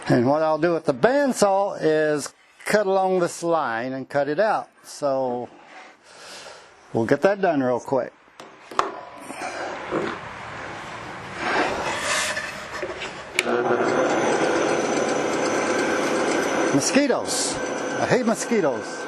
And what I'll do with the bandsaw is cut along this line and cut it out. So we'll get that done real quick. Mosquitoes. I hate mosquitoes.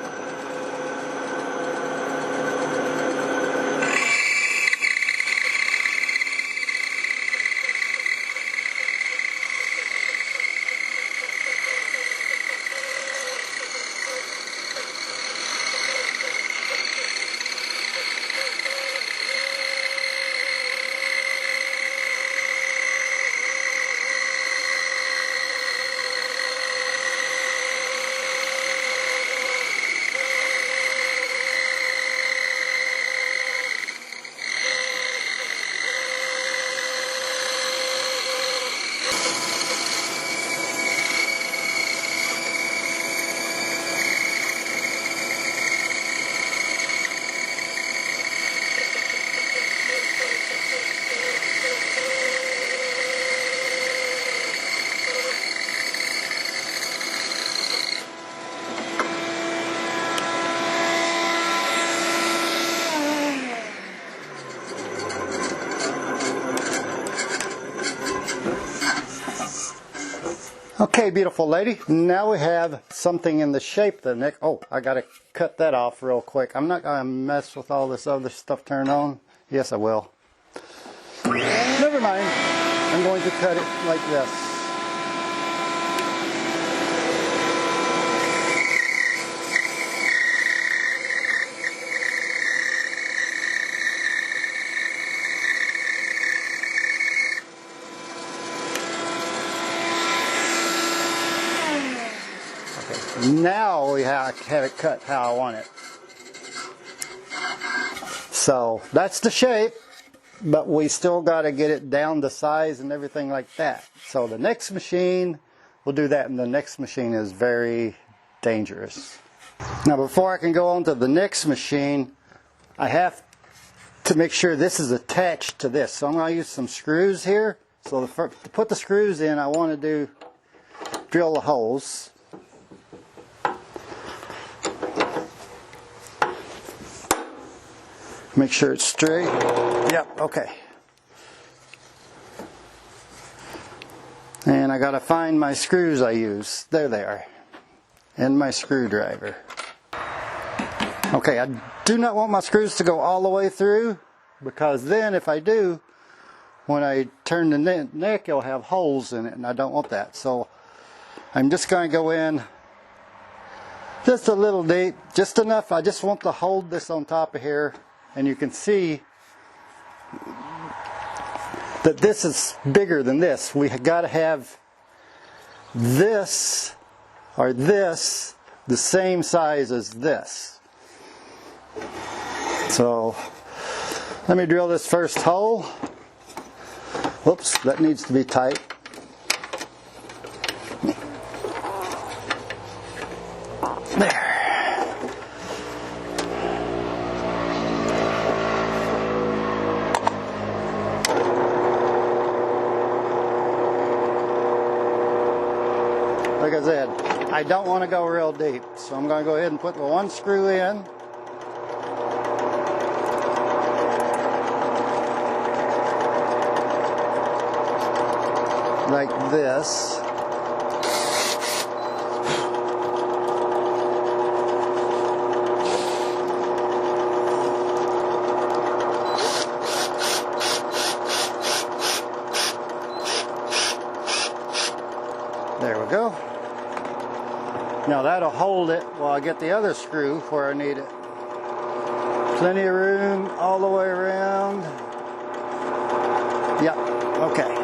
Okay, beautiful lady, now we have something in the shape of the neck. Oh, I gotta cut that off real quick. I'm not gonna mess with all this other stuff turned on. Yes, I will. Never mind. I'm going to cut it like this. Now we have it cut how I want it. So that's the shape, but we still got to get it down to size and everything like that. So the next machine, we'll do that, and the next machine is very dangerous. Now before I can go on to the next machine, I have to make sure this is attached to this. So I'm going to use some screws here. So to put the screws in, I want to drill the holes. Make sure it's straight. Yep, okay. And I gotta find my screws I use. There they are. And my screwdriver. Okay, I do not want my screws to go all the way through, because then if I do, when I turn the neck, it'll have holes in it, and I don't want that. So I'm just gonna go in just a little deep, just enough. I just want to hold this on top of here. And you can see that this is bigger than this. We got to have this or this the same size as this. So let me drill this first hole. Whoops, that needs to be tight. There. Like I said, I don't want to go real deep, so I'm going to go ahead and put the one screw in. Like this. There we go. Now that'll hold it while I get the other screw where I need it. Plenty of room all the way around. Yep, okay.